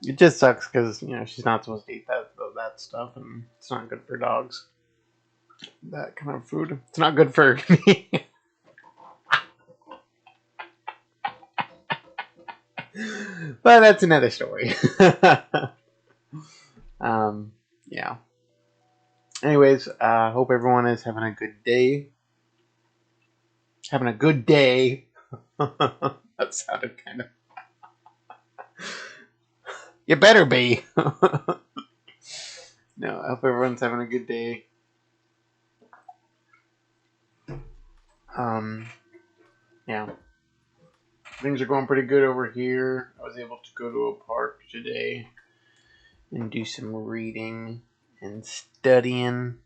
It just sucks because, she's not supposed to eat that stuff, and it's not good for dogs. That kind of food. It's not good for me. But that's another story. Yeah. Anyways, hope everyone is having a good day. Having a good day. That sounded kind of. You better be. No, I hope everyone's having a good day. Yeah. Things are going pretty good over here. I was able to go to a park today and do some reading and studying.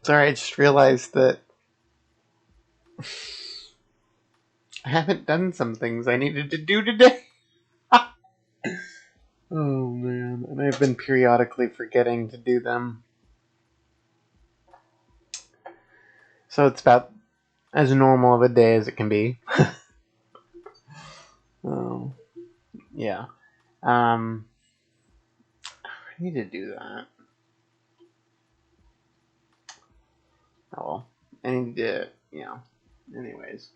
Sorry, I just realized that I haven't done some things I needed to do today. Oh man, and I've been periodically forgetting to do them. So it's about as normal of a day as it can be. Oh, yeah. I need to do that. Oh well. I need to, anyways.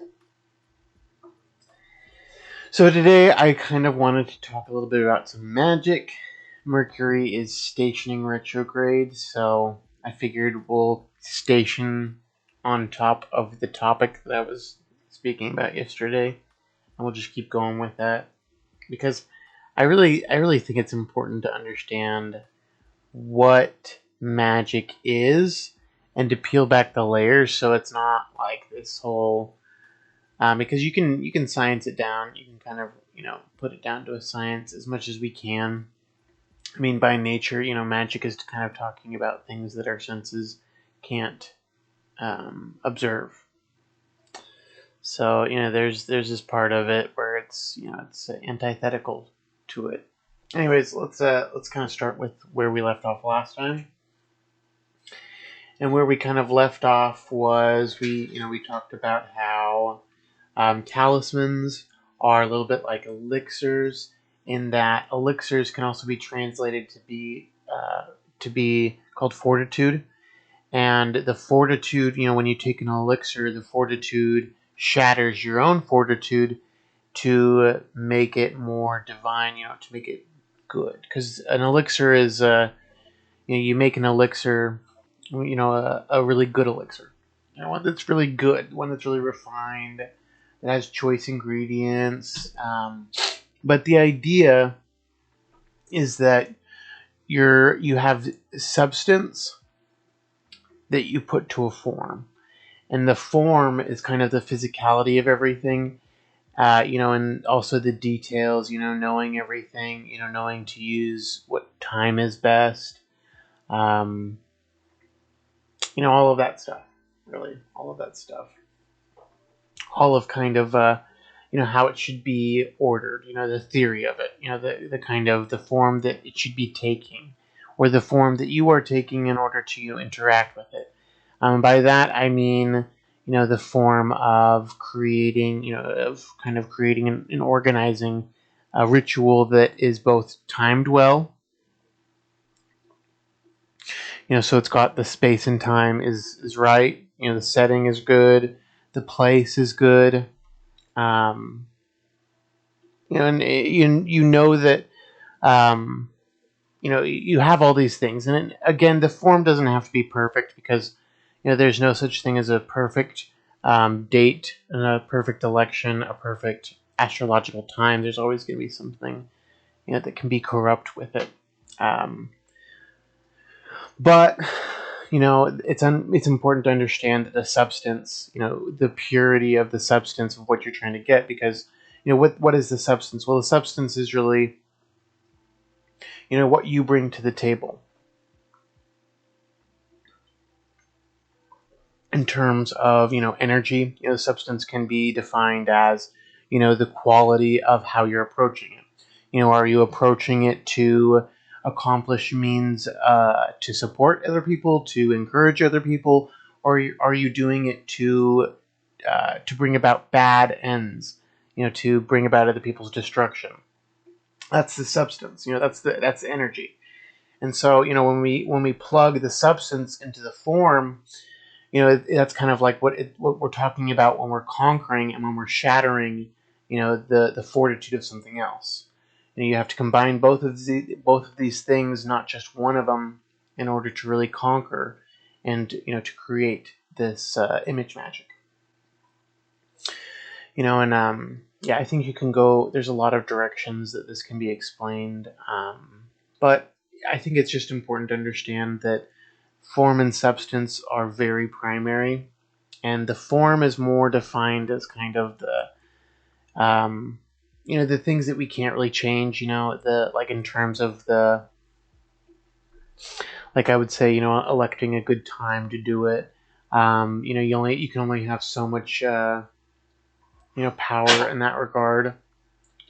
So today I kind of wanted to talk a little bit about some magic. Mercury is stationing retrograde, so I figured we'll station on top of the topic that I was speaking about yesterday, and we'll just keep going with that because I really think it's important to understand what magic is and to peel back the layers so it's not like this whole because you can science it down. You can kind of put it down to a science as much as we can. I mean, by nature, magic is kind of talking about things that our senses can't observe. So there's this part of it where it's it's antithetical to it. Anyways, let's kind of start with where we left off last time. And where we kind of left off was we talked about how talismans are a little bit like elixirs, in that elixirs can also be translated to be called fortitude. And the fortitude, when you take an elixir, the fortitude shatters your own fortitude to make it more divine, to make it good. Because an elixir is, you make an elixir, a really good elixir. One that's really good, one that's really refined, that has choice ingredients. But the idea is that you have substance that you put to a form, and the form is kind of the physicality of everything, and also the details, knowing everything, knowing to use what time is best, all of that stuff, really, all of that stuff, all of kind of, how it should be ordered, the theory of it, the kind of the form that it should be taking, or the form that you are taking in order to interact with it. By that, I mean, the form of creating, of kind of creating and organizing a ritual that is both timed well, so it's got the space and time is right, the setting is good, the place is good, and you know that, you have all these things, and again, the form doesn't have to be perfect because there's no such thing as a perfect date, and a perfect election, a perfect astrological time. There's always going to be something that can be corrupt with it, but it's important to understand that the substance, the purity of the substance of what you're trying to get, because what is the substance? Well, the substance is really what you bring to the table in terms of energy. Substance can be defined as the quality of how you're approaching it. Are you approaching it to accomplish means, to support other people, to encourage other people, or are you doing it to bring about bad ends, to bring about other people's destruction? That's the substance, that's the energy. And so, when we plug the substance into the form, that's kind of like what we're talking about when we're conquering and when we're shattering, the fortitude of something else. You have to combine both of these things, not just one of them, in order to really conquer and to create this image magic. And yeah, I think you can go. There's a lot of directions that this can be explained, but I think it's just important to understand that form and substance are very primary, and the form is more defined as kind of the things that we can't really change. The like in terms of the, like I would say, electing a good time to do it. You can only have so much power in that regard.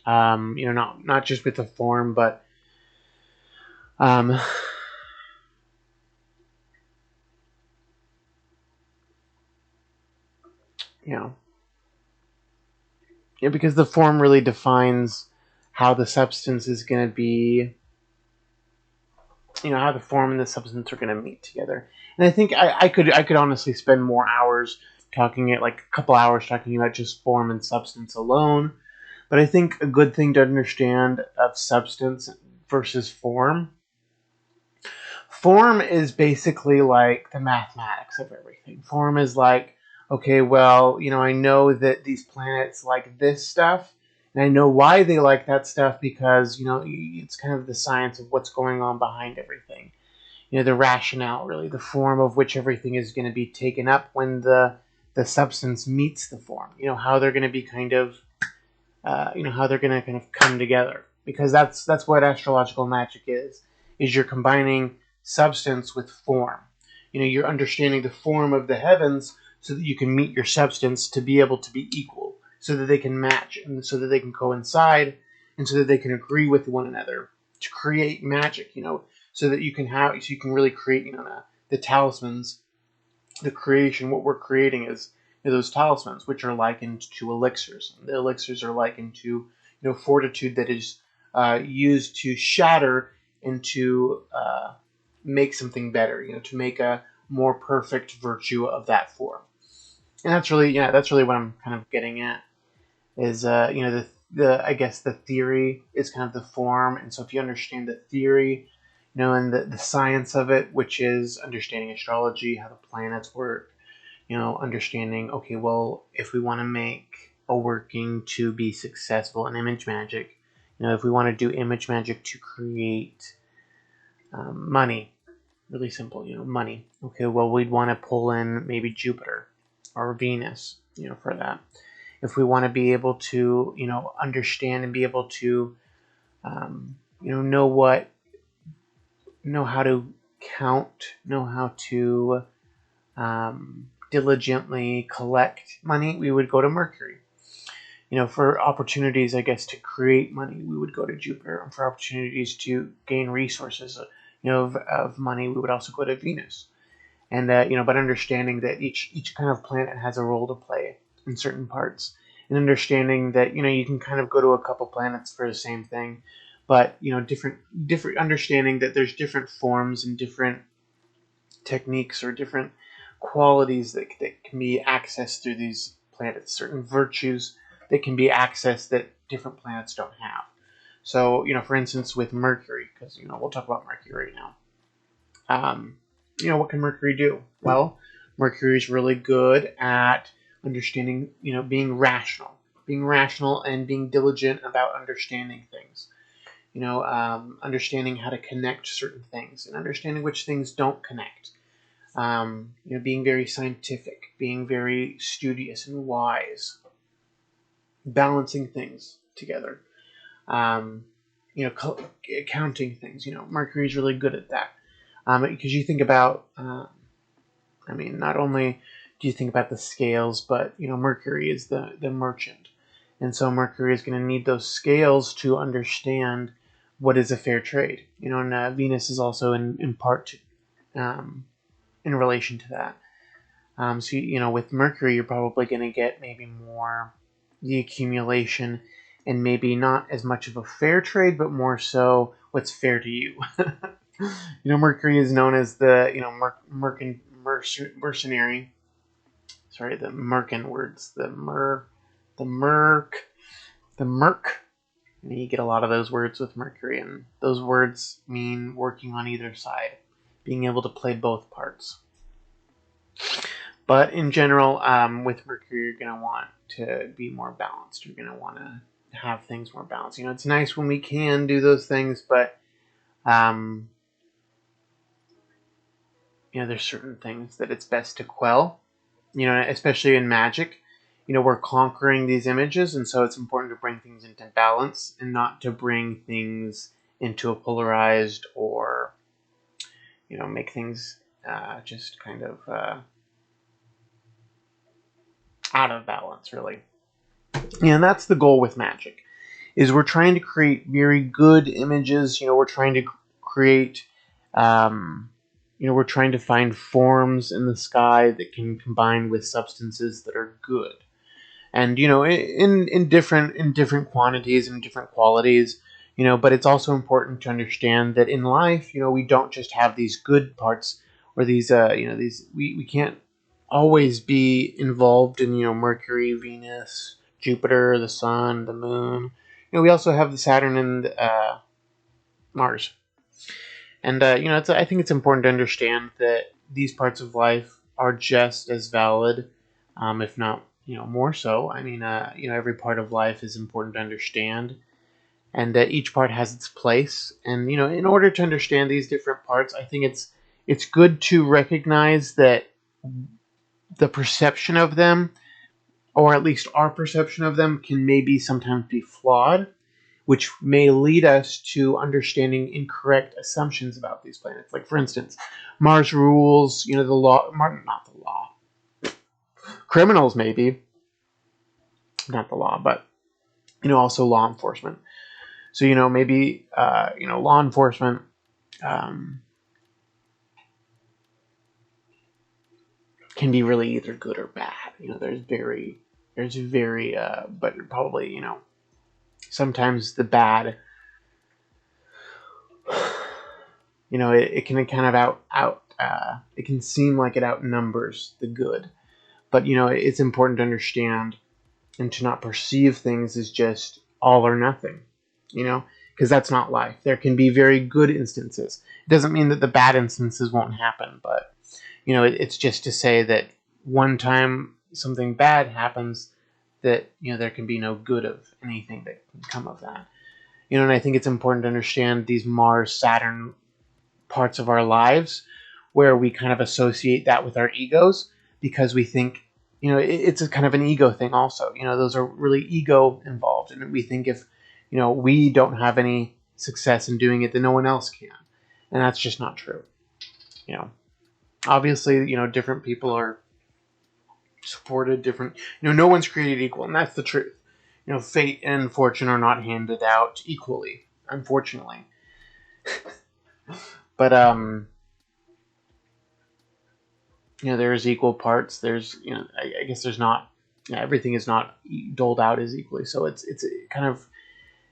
Not just with the form, but um, you know, because the form really defines how the substance is going to be, how the form and the substance are going to meet together. And I think I could honestly spend more hours talking it, like a couple hours talking about just form and substance alone. But I think a good thing to understand of substance versus form is basically like the mathematics of everything. Form is like, okay, well, I know that these planets like this stuff, and I know why they like that stuff because, it's kind of the science of what's going on behind everything. The rationale, really, the form of which everything is going to be taken up when the substance meets the form. How they're going to be kind of, how they're going to kind of come together, because that's what astrological magic is you're combining substance with form. You're understanding the form of the heavens so that you can meet your substance to be able to be equal, so that they can match and so that they can coincide and so that they can agree with one another to create magic, so that you can really create, the talismans, the creation. What we're creating is those talismans, which are likened to elixirs. The elixirs are likened to fortitude that is used to shatter and to make something better. To make a more perfect virtue of that form. And that's really what I'm kind of getting at. Is the I guess the theory is kind of the form, and so if you understand the theory, and the science of it, which is understanding astrology, how the planets work, understanding, okay, well, if we want to make a working to be successful in image magic, if we want to do image magic to create money, really simple, money. Okay, well, we'd want to pull in maybe Jupiter or Venus, for that. If we want to be able to, understand and be able to, know how to count, know how to diligently collect money, we would go to Mercury. For opportunities, I guess, to create money, we would go to Jupiter. And for opportunities to gain resources, of money, we would also go to Venus. And but understanding that each kind of planet has a role to play in certain parts, and understanding that you can kind of go to a couple planets for the same thing, but different understanding that there's different forms and different techniques or different qualities that can be accessed through these planets, certain virtues that can be accessed that different planets don't have. So, for instance, with Mercury, because, we'll talk about Mercury now. What can Mercury do? Well, Mercury is really good at understanding, being rational and being diligent about understanding things. Understanding how to connect certain things and understanding which things don't connect. Being very scientific, being very studious and wise, balancing things together. Counting things. Mercury's really good at that. Because you think about, not only do you think about the scales, but Mercury is the merchant, and so Mercury is going to need those scales to understand what is a fair trade. And Venus is also in part in relation to that. So, with Mercury, you're probably going to get maybe more the accumulation and maybe not as much of a fair trade, but more so what's fair to you. Mercury is known as the, mercenary. Sorry, the Merkin words. The Merc. And you get a lot of those words with Mercury, and those words mean working on either side, being able to play both parts. But in general, with Mercury, you're going to want to be more balanced. You're going to want to have things more balanced. It's nice when we can do those things, but there's certain things that it's best to quell. Especially in magic, we're conquering these images, and so it's important to bring things into balance and not to bring things into a polarized or, make things just kind of out of balance, really. And that's the goal with magic, is we're trying to create very good images. We're trying to create, we're trying to find forms in the sky that can combine with substances that are good. And in different quantities and different qualities, but it's also important to understand that in life, we don't just have these good parts, or these we can't always be involved in Mercury, Venus, Jupiter, the Sun, the Moon. We also have the Saturn and Mars. And I think it's important to understand that these parts of life are just as valid, if not more so. I mean, every part of life is important to understand, and each part has its place. And in order to understand these different parts, I think it's good to recognize that the perception of them, or at least our perception of them, can maybe sometimes be flawed, which may lead us to understanding incorrect assumptions about these planets. Like, for instance, Mars rules, the law, not the law. Criminals, maybe. Not the law, but, also law enforcement. So, maybe, law enforcement can be really either good or bad. There's very, but probably, sometimes the bad, it can kind of it can seem like it outnumbers the good. But, it's important to understand and to not perceive things as just all or nothing, because that's not life. There can be very good instances. It doesn't mean that the bad instances won't happen, but, it's just to say that one time something bad happens, that, there can be no good of anything that can come of that. And I think it's important to understand these Mars, Saturn parts of our lives where we kind of associate that with our egos, because we think, it's a kind of an ego thing also. Those are really ego involved. And we think if, we don't have any success in doing it, then no one else can. And that's just not true. Obviously, different people are supported different, no one's created equal. And that's the truth. Fate and fortune are not handed out equally, unfortunately. But, there's equal parts. There's, I guess there's not, everything is not doled out as equally. So it's kind of,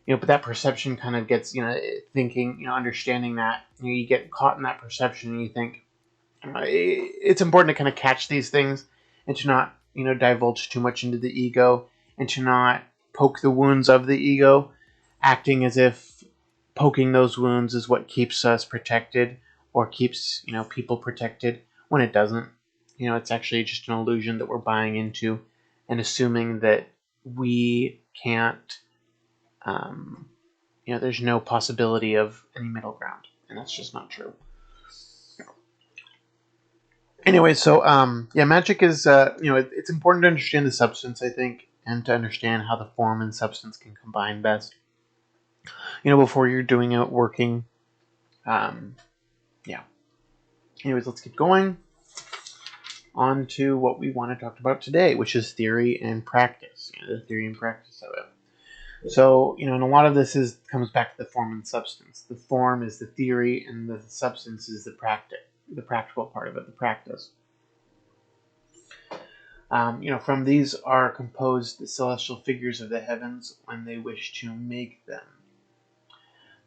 but that perception kind of gets, thinking, understanding that, you get caught in that perception and you think, it's important to kind of catch these things and to not, divulge too much into the ego, and to not poke the wounds of the ego, acting as if poking those wounds is what keeps us protected or keeps, people protected, when it doesn't. It's actually just an illusion that we're buying into and assuming that we can't, there's no possibility of any middle ground. And that's just not true. Anyway, so, magic is, it's important to understand the substance, I think, and to understand how the form and substance can combine best, before you're doing it, working. Yeah. Anyways, let's keep going on to what we want to talk about today, which is theory and practice. The theory and practice of it. So, and a lot of this comes back to the form and substance. The form is the theory, and the substance is the practical part of it, the practice. From these are composed the celestial figures of the heavens when they wish to make them.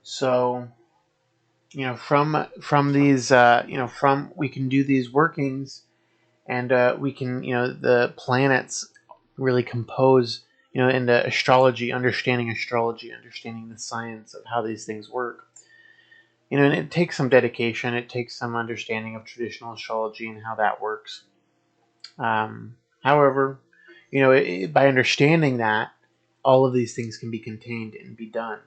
So, from these, from we can do these workings, and we can, the planets really compose, into understanding the science of how these things work. And it takes some dedication. It takes some understanding of traditional astrology and how that works. However, by understanding that, all of these things can be contained and be done,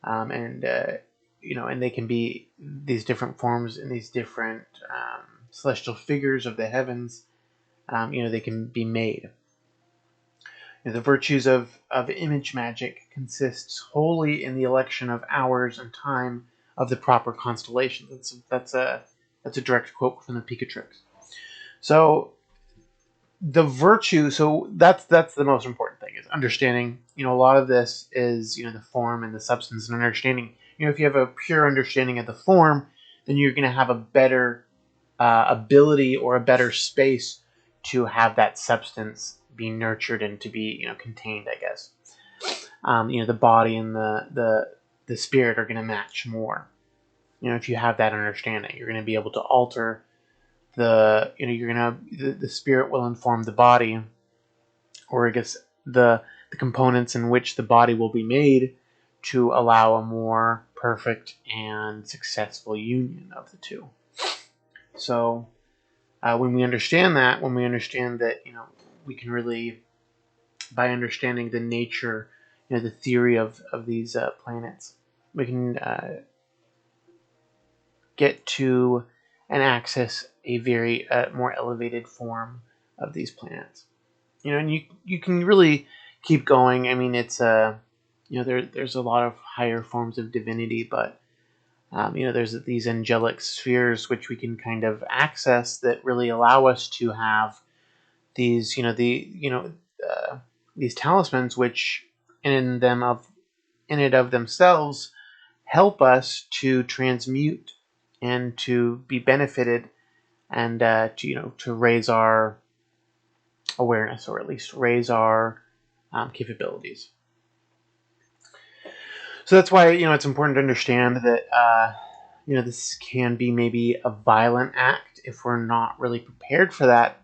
and they can be these different forms and these different celestial figures of the heavens. They can be made. The virtues of image magic consists wholly in the election of hours and time of the proper constellations. That's a direct quote from the Picatrix. So the virtue, so that's the most important thing, is understanding. A lot of this is the form and the substance, and understanding. If you have a pure understanding of the form, then you're going to have a better ability or a better space to have that substance be nurtured and to be contained, I guess. The body and the spirit are going to match more. If you have that understanding, you're going to be able to alter the spirit will inform the body, or I guess the components in which the body will be made to allow a more perfect and successful union of the two. So when we understand that, we can really, by understanding the nature, the theory of these planets, we can get to and access a very more elevated form of these planets. And you can really keep going. I mean, it's there's a lot of higher forms of divinity, but there's these angelic spheres which we can kind of access that really allow us to have these these talismans, which in and of themselves help us to transmute and to be benefited, and to raise our awareness, or at least raise our capabilities. So that's why it's important to understand that this can be maybe a violent act if we're not really prepared for that.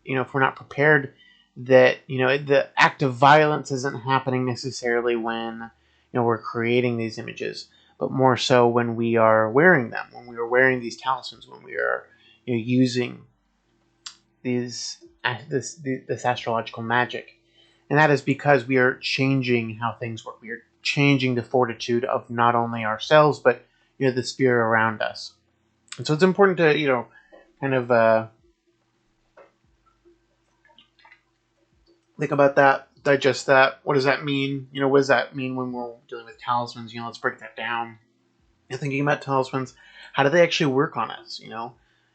If we're not prepared, that the act of violence isn't happening necessarily when we're creating these images, but more so when we are wearing them, when we are wearing these talismans, when we are using this astrological magic. And that is because we are changing how things work. We are changing the fortitude of not only ourselves, but the spirit around us. And so it's important to kind of think about that, digest that. What does that mean? What does that mean when we're dealing with talismans? Let's break that down. Thinking about talismans, how do they actually work on us?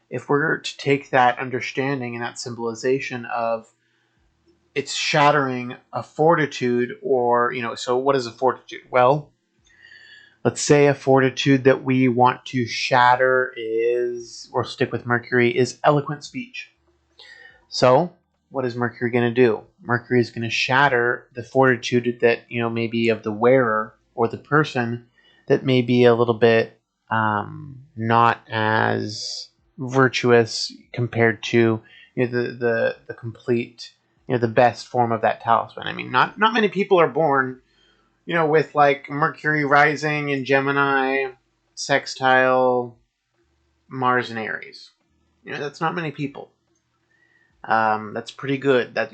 If we're to take that understanding and that symbolization of it's shattering a fortitude, or so what is a fortitude? Well, let's say a fortitude that we want to shatter is, or stick with Mercury, is eloquent speech. So what is Mercury going to do? Mercury is going to shatter the fortitude that maybe of the wearer or the person that may be a little bit not as virtuous compared to the complete, the best form of that talisman. I mean, not many people are born with like Mercury rising in Gemini, sextile Mars and Aries. That's not many people. That's pretty good. That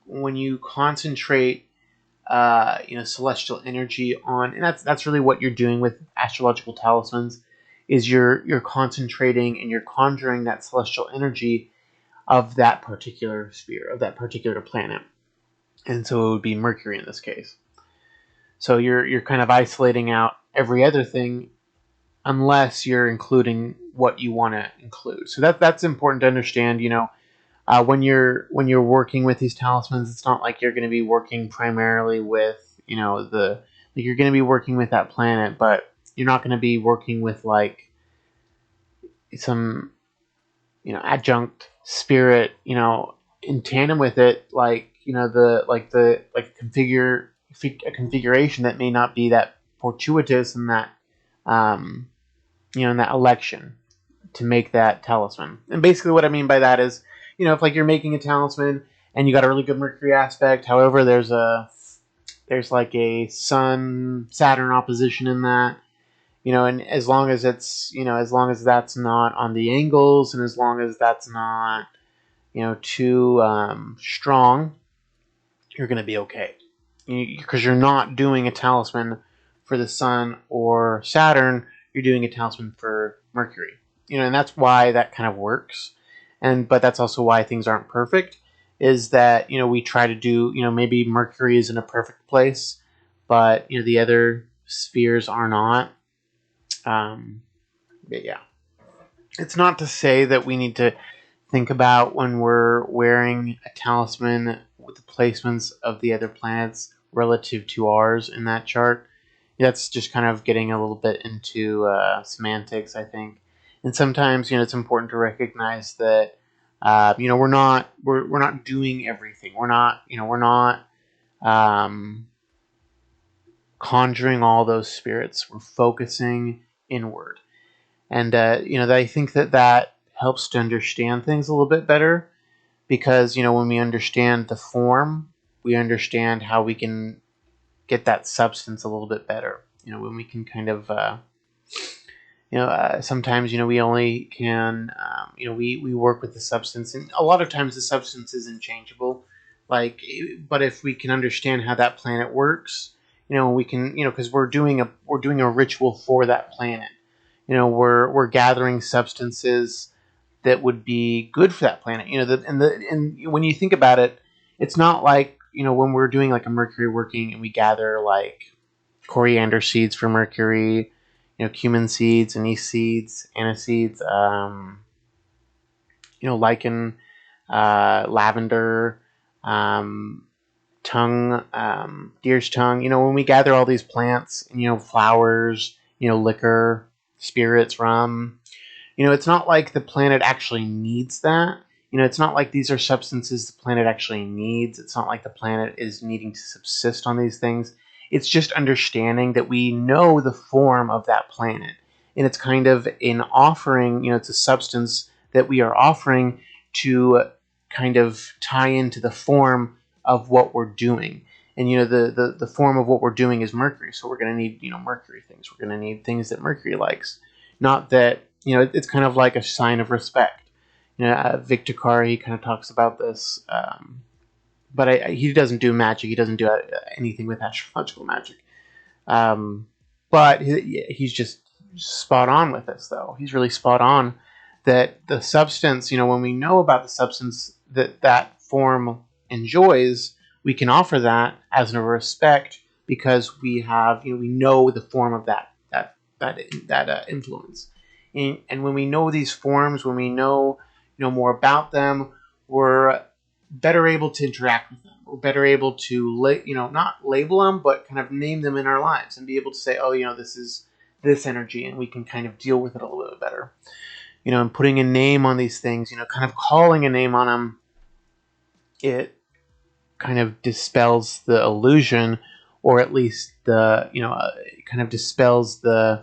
when you concentrate celestial energy on, and that's really what you're doing with astrological talismans, is you're concentrating and you're conjuring that celestial energy of that particular sphere, of that particular planet. And so it would be Mercury in this case. So you're kind of isolating out every other thing unless you're including what you want to include. So that's important to understand. When you're working with these talismans, it's not like you're going to be working primarily with you're going to be working with that planet, but you're not going to be working with like some adjunct spirit in tandem with it, like the a configuration that may not be that fortuitous in that um, in that election to make that talisman. And basically, what I mean by that is, if like you're making a talisman and you got a really good Mercury aspect, however, there's like a Sun Saturn opposition in that. And as long as as long as that's not on the angles, and as long as that's not too strong, you're going to be okay. Because you're not doing a talisman for the Sun or Saturn, you're doing a talisman for Mercury. And that's why that kind of works. But that's also why things aren't perfect. Is that we try to do maybe Mercury is in a perfect place, but the other spheres are not. But yeah, it's not to say that we need to think about when we're wearing a talisman with the placements of the other planets relative to ours in that chart. That's just kind of getting a little bit into semantics, I think. And sometimes, it's important to recognize that we're not doing everything. We're not conjuring all those spirits. We're focusing inward. And I think that helps to understand things a little bit better, because when we understand the form, we understand how we can get that substance a little bit better. When we can kind of sometimes we only can we work with the substance, and a lot of times the substance isn't changeable. But if we can understand how that planet works, we can because we're doing a ritual for that planet. We're gathering substances that would be good for that planet. And when you think about it, it's not like when we're doing like a Mercury working and we gather like coriander seeds for Mercury, cumin seeds, anise seeds, aniseeds, lichen, lavender, tongue, deer's tongue. When we gather all these plants, flowers, liquor, spirits, rum. It's not like the planet actually needs that. It's not like these are substances the planet actually needs. It's not like the planet is needing to subsist on these things. It's just understanding that we know the form of that planet. And it's kind of an offering, it's a substance that we are offering to kind of tie into the form of what we're doing. And the form of what we're doing is Mercury. So we're going to need Mercury things. We're going to need things that Mercury likes. Not that it's kind of like a sign of respect. Victor Carr, he kind of talks about this, but he doesn't do magic. He doesn't do anything with astrological magic. But he's just spot on with this, though. He's really spot on that the substance, when we know about the substance that form enjoys, we can offer that as a respect, because we have, we know the form of that influence. And when we know these forms, when we know more about them, we're better able to interact with them. We're better able to not label them, but kind of name them in our lives and be able to say, oh, this is this energy, and we can kind of deal with it a little bit better. And putting a name on these things, kind of calling a name on them, it kind of dispels the illusion, or at least it kind of dispels the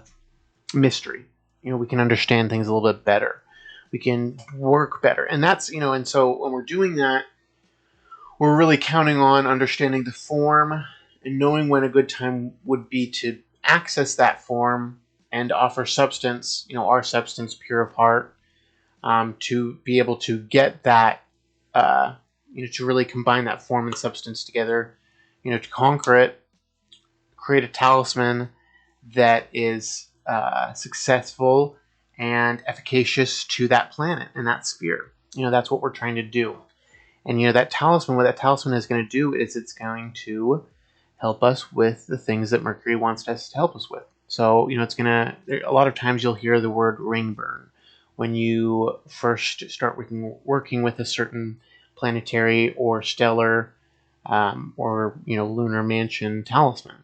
mystery. We can understand things a little bit better. We can work better. And that's, and so when we're doing that, we're really counting on understanding the form and knowing when a good time would be to access that form and offer substance, our substance pure of heart, to be able to get that, to really combine that form and substance together, to conquer it, create a talisman that is successful and efficacious to that planet and that sphere. That's what we're trying to do. And that talisman, what that talisman is going to do is it's going to help us with the things that Mercury wants us to help us with. So it's going to, a lot of times you'll hear the word ring burn when you first start working with a certain planetary or stellar or lunar mansion talisman.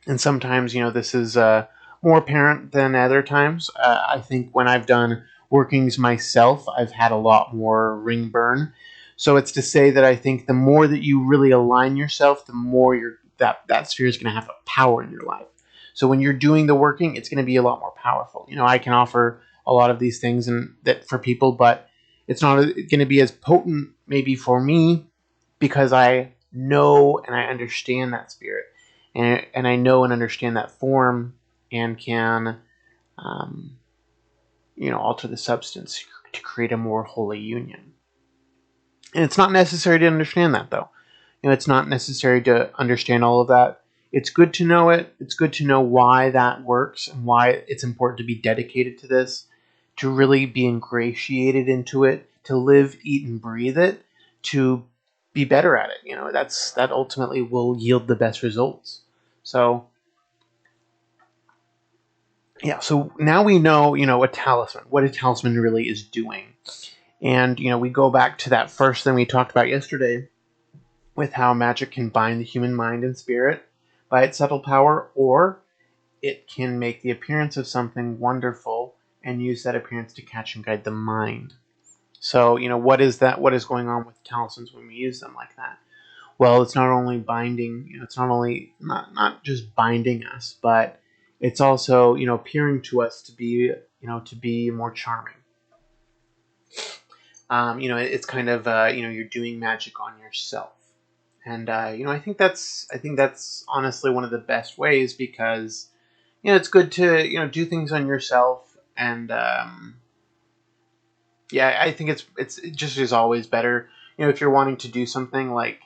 And sometimes this is more apparent than other times. I think when I've done workings myself, I've had a lot more ring burn. So it's to say that I think the more that you really align yourself, the more that sphere is going to have a power in your life. So when you're doing the working, it's going to be a lot more powerful. I can offer a lot of these things and that for people, but it's not going to be as potent maybe for me because I know and I understand that spirit, and I know and understand that form, and can um, alter the substance to create a more holy union. And it's not necessary to understand that, though. It's not necessary to understand all of that. It's good to know it. It's good to know why that works and why it's important to be dedicated to this, to really be ingratiated into it, to live, eat, and breathe it, to be better at it. That ultimately will yield the best results. So yeah, so now we know, what a talisman really is doing. And, we go back to that first thing we talked about yesterday with how magic can bind the human mind and spirit by its subtle power, or it can make the appearance of something wonderful and use that appearance to catch and guide the mind. So, what is that? What is going on with talismans when we use them like that? Well, it's not only binding, it's not only not just binding us, but it's also, appearing to us to be, to be more charming. It's kind of, you're doing magic on yourself. And I think that's honestly one of the best ways, because it's good to do things on yourself. And yeah, I think it's it just is always better. If you're wanting to do something, like,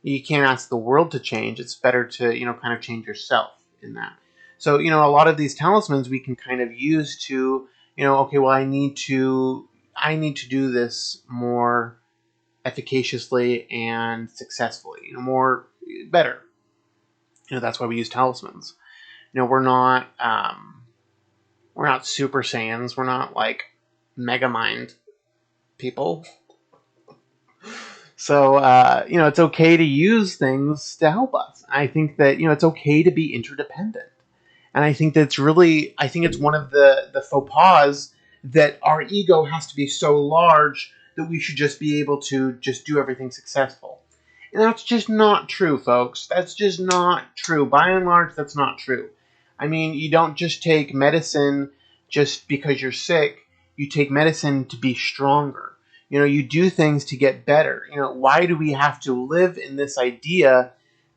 you can't ask the world to change. It's better to kind of change yourself in that. So a lot of these talismans we can kind of use to okay, well, I need to do this more efficaciously and successfully, more better. That's why we use talismans. We're not Super Saiyans. We're not like Mega Mind people. So it's okay to use things to help us. I think that it's okay to be interdependent. And I think it's one of the faux pas that our ego has to be so large that we should just be able to just do everything successful. And that's just not true, folks. That's just not true. By and large, that's not true. I mean, you don't just take medicine just because you're sick. You take medicine to be stronger. You do things to get better. Why do we have to live in this idea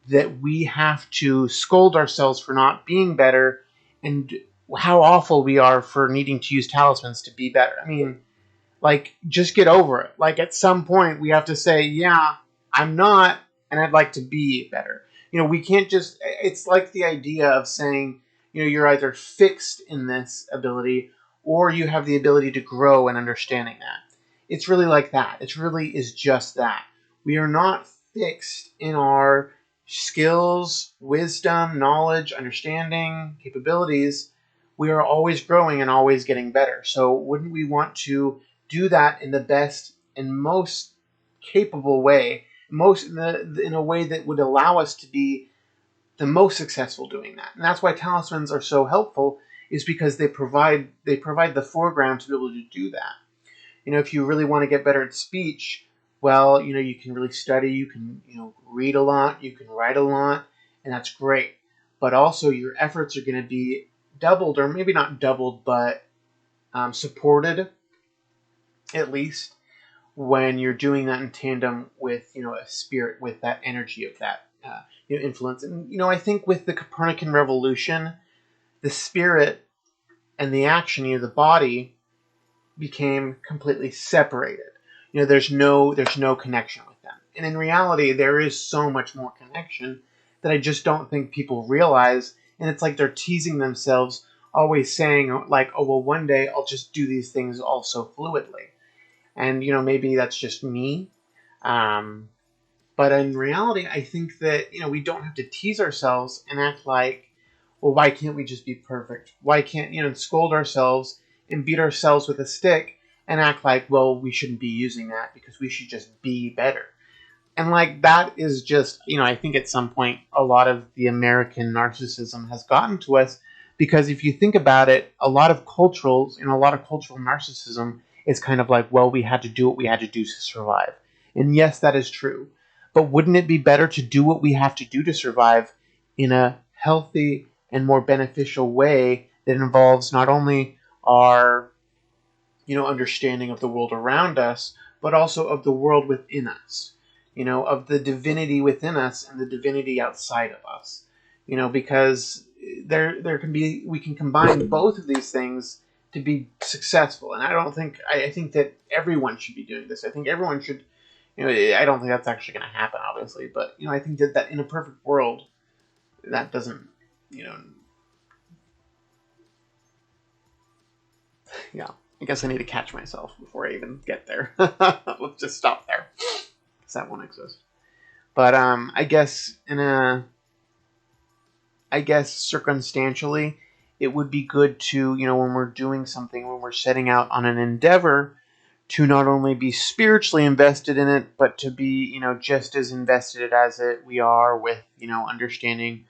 that we have to scold ourselves for not being better, and how awful we are for needing to use talismans to be better? I mean, like, just get over it. Like, at some point, we have to say, yeah, I'm not, and I'd like to be better. We can't just, it's like the idea of saying, you're either fixed in this ability or you have the ability to grow in understanding that. It's really like that. It really is just that. We are not fixed in our skills, wisdom, knowledge, understanding, capabilities. We are always growing and always getting better. So wouldn't we want to do that in the best and most capable way, in a way that would allow us to be the most successful doing that? And that's why talismans are so helpful, is because they provide the foreground to be able to do that. If you really want to get better at speech, well, you can really study, you can read a lot, you can write a lot, and that's great. But also your efforts are going to be doubled, or maybe not doubled, but supported, at least, when you're doing that in tandem with a spirit, with that energy of that influence. And I think with the Copernican revolution, the spirit and the action, the body, became completely separated. There's no connection with them. And in reality, there is so much more connection that I just don't think people realize. And it's like they're teasing themselves, always saying like, oh, well, one day I'll just do these things all so fluidly. And maybe that's just me. But in reality, I think that we don't have to tease ourselves and act like, well, why can't we just be perfect? Why can't scold ourselves and beat ourselves with a stick and act like, well, we shouldn't be using that because we should just be better? And like, that is just, I think at some point a lot of the American narcissism has gotten to us, because if you think about it, a lot of cultural narcissism is kind of like, well, we had to do what we had to do to survive. And yes, that is true. But wouldn't it be better to do what we have to do to survive in a healthy and more beneficial way that involves not only our understanding of the world around us, but also of the world within us, of the divinity within us and the divinity outside of us, because there can be, we can combine both of these things to be successful. And I think that everyone should be doing this. I think everyone should, I don't think that's actually going to happen, obviously, but, I think that in a perfect world, that doesn't, you know, yeah, I guess I need to catch myself before I even get there. Let's just stop there, because that won't exist. But I guess circumstantially, it would be good to, when we're doing something, when we're setting out on an endeavor, to not only be spiritually invested in it, but to be, just as invested as we are with, understanding,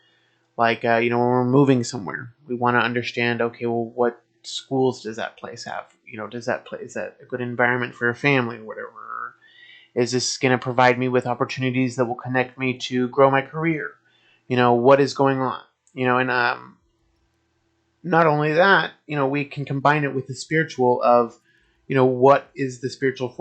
like, when we're moving somewhere, we want to understand, okay, well, what schools does that place have? Is that a good environment for a family or whatever? Is this going to provide me with opportunities that will connect me to grow my career? What is going on? And not only that, we can combine it with the spiritual of, what is the spiritual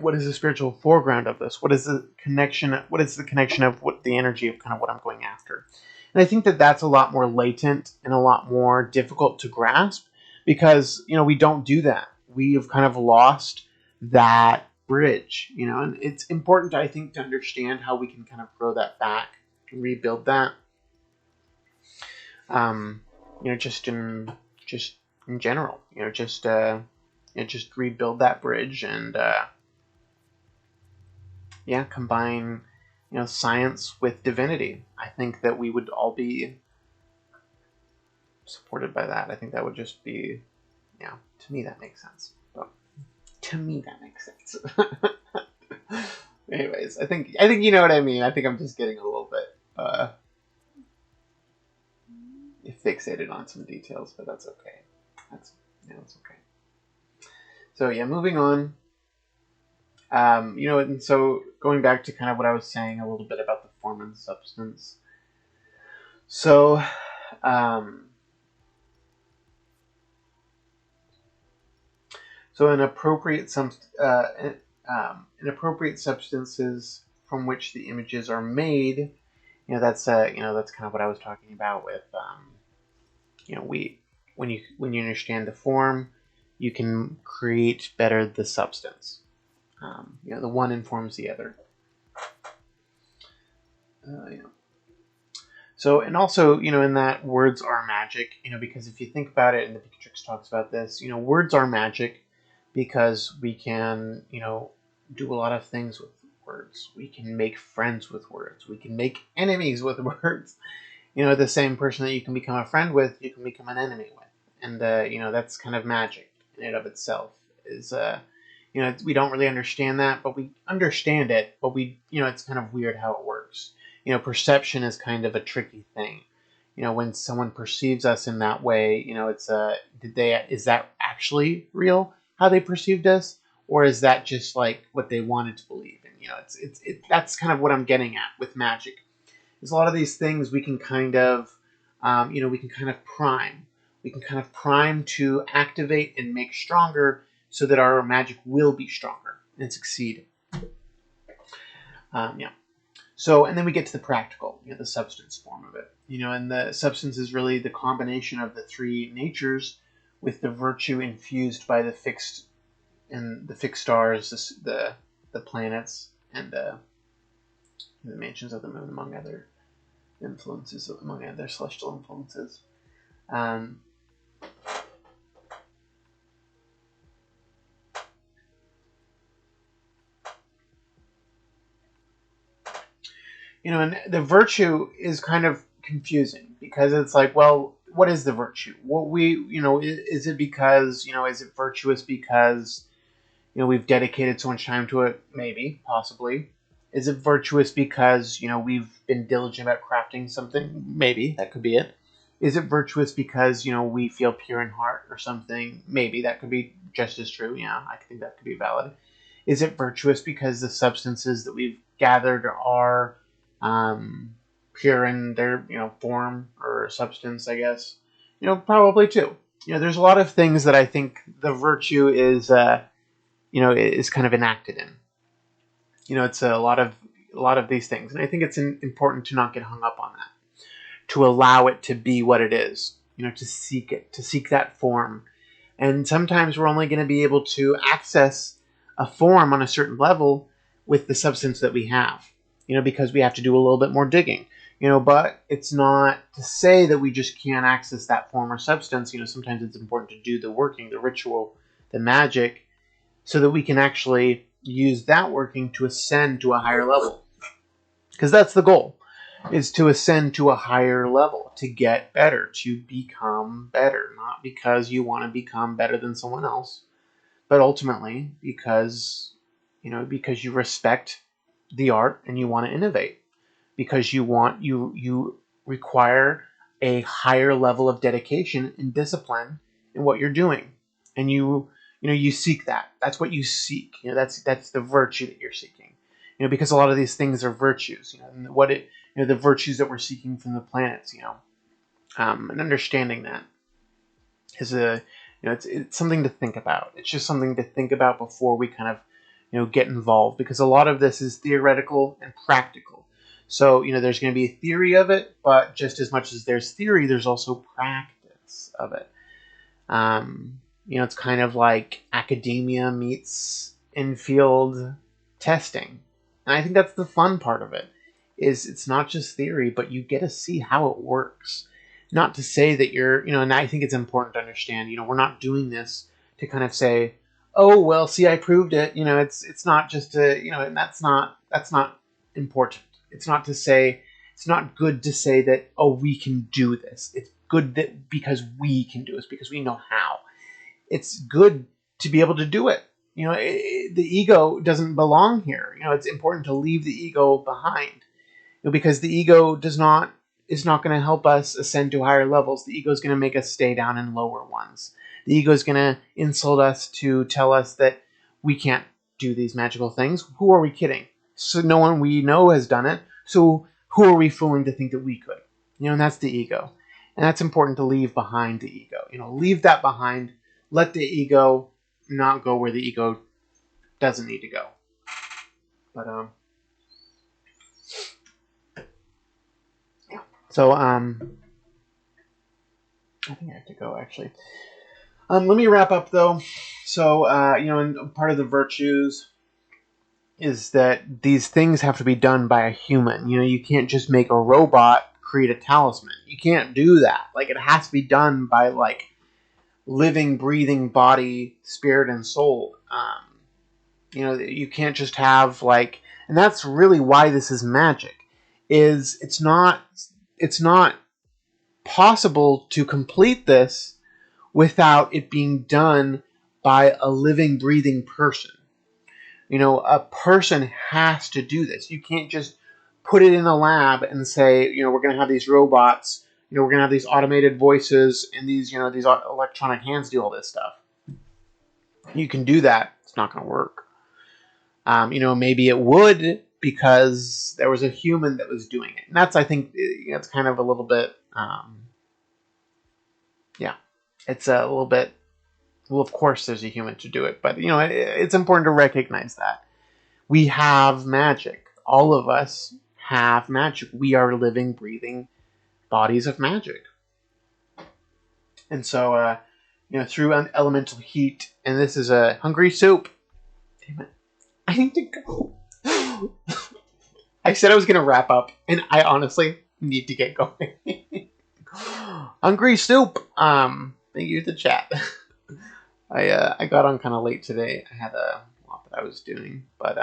what is the spiritual foreground of this? What is the connection? What is the connection of what the energy of kind of what I'm going after? And I think that that's a lot more latent and a lot more difficult to grasp because, we don't do that. We have kind of lost that bridge, and it's important, I think, to understand how we can kind of grow that back and rebuild that. Um, just in general, just rebuild that bridge and, combine, science with divinity. I think that we would all be supported by that. I think that would just be, to me that makes sense. But to me that makes sense. Anyways, I think you know what I mean. I think I'm just getting a little bit fixated on some details, but that's okay. That's okay. So yeah, moving on. And so going back to kind of what I was saying a little bit about the form and substance. So, inappropriate substances from which the images are made. That's kind of what I was talking about with, when you understand the form, you can create better the substance. The one informs the other. So, and also, in that words are magic, because if you think about it, and the Pictrix talks about this, words are magic because we can, do a lot of things with words. We can make friends with words. We can make enemies with words. The same person that you can become a friend with, you can become an enemy with. And, that's kind of magic in and of itself. Is, we don't really understand that, but we understand it, but it's kind of weird how it works. Perception is kind of a tricky thing. When someone perceives us in that way, it's is that actually real how they perceived us, or is that just like what they wanted to believe? And that's kind of what I'm getting at with magic. Is a lot of these things we can kind of, we can kind of prime. We can kind of prime to activate and make stronger, so that our magic will be stronger and succeed. So, and then we get to the practical, the substance form of it. And the substance is really the combination of the three natures, with the virtue infused by the fixed stars, the planets, and the mansions of the moon, among other influences, among other celestial influences. And the virtue is kind of confusing because it's like, well, what is the virtue? What is it because, is it virtuous because, we've dedicated so much time to it? Maybe, possibly. Is it virtuous because, we've been diligent about crafting something? Maybe, that could be it. Is it virtuous because, we feel pure in heart or something? Maybe, that could be just as true. Yeah, I think that could be valid. Is it virtuous because the substances that we've gathered are pure in their form or substance? I guess probably too. There's a lot of things that I think the virtue is kind of enacted in. It's a lot of these things, and I think it's important to not get hung up on that, to allow it to be what it is. To seek it, to seek that form. And sometimes we're only going to be able to access a form on a certain level with the substance that we have, because we have to do a little bit more digging. But it's not to say that we just can't access that form or substance. Sometimes it's important to do the working, the ritual, the magic, so that we can actually use that working to ascend to a higher level. Because that's the goal, is to ascend to a higher level, to get better, to become better. Not because you want to become better than someone else, but ultimately because you respect the art and you want to innovate, because you require a higher level of dedication and discipline in what you're doing, and you seek that. That's what you seek. That's the virtue that you're seeking. Because a lot of these things are virtues. And the virtues that we're seeking from the planets. And understanding that is it's something to think about. It's just something to think about before we kind of get involved, because a lot of this is theoretical and practical. So there's going to be a theory of it, but just as much as there's theory, there's also practice of it. It's kind of like academia meets in-field testing, and I think that's the fun part of it. Is it's not just theory, but you get to see how it works. Not to say that you're, and I think it's important to understand, we're not doing this to kind of say, oh, well, see, I proved it. It's not just and that's not important. It's not to say, it's not good to say that, oh, we can do this. It's good that because we can do this, because we know how. It's good to be able to do it. The ego doesn't belong here. It's important to leave the ego behind. Because the ego is not going to help us ascend to higher levels. The ego is going to make us stay down in lower ones. The ego is going to insult us to tell us that we can't do these magical things. Who are we kidding? So no one we know has done it. So who are we fooling to think that we could? And that's the ego. And that's important to leave behind the ego. Leave that behind. Let the ego not go where the ego doesn't need to go. But So, I think I have to go, actually. Let me wrap up, though. So, and part of the virtues is that these things have to be done by a human. You can't just make a robot create a talisman. You can't do that. It has to be done by, living, breathing body, spirit, and soul. You can't just have, and that's really why this is magic, is it's not possible to complete this without it being done by a living, breathing person. A person has to do this. You can't just put it in a lab and say, we're going to have these robots, we're going to have these automated voices and these electronic hands do all this stuff. You can do that. It's not going to work. Maybe it would, because there was a human that was doing it. And that's, I think, it's kind of a little bit, it's a little bit, well, of course there's a human to do it, but, it's important to recognize that. We have magic. All of us have magic. We are living, breathing bodies of magic. And so, through elemental heat, and this is a hungry soup. Damn it. I need to go. I said I was going to wrap up, and I honestly need to get going. Hungry soup. Thank you to the chat. I got on kind of late today. I had a lot that I was doing, but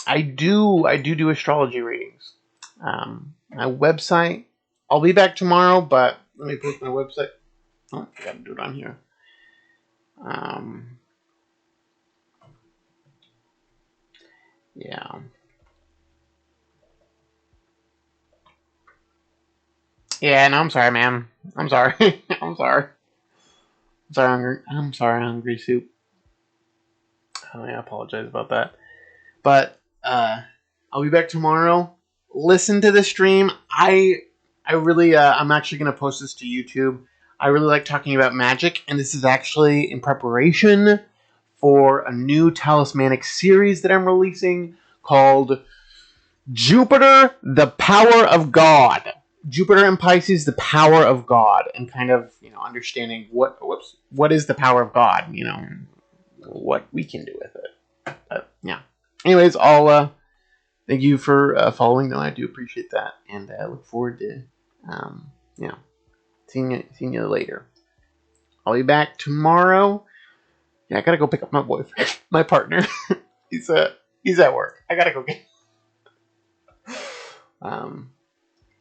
I do astrology readings. My website. I'll be back tomorrow, but let me post my website. Oh, I got to do it on here. Yeah. Yeah, no, I'm sorry, man. I'm sorry. I'm sorry. I'm sorry, hungry soup. I apologize about that. But I'll be back tomorrow. Listen to the stream. I really I'm actually going to post this to YouTube. I really like talking about magic, and this is actually in preparation for a new talismanic series that I'm releasing called Jupiter, the Power of God. Jupiter and Pisces, the power of God, and kind of, understanding what is the power of God, what we can do with it. Yeah. Anyways, I'll thank you for following, though. I do appreciate that, and I look forward to, seeing you later. I'll be back tomorrow. Yeah, I gotta go pick up my boyfriend, my partner. he's at work. I gotta go get.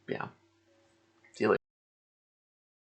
Yeah.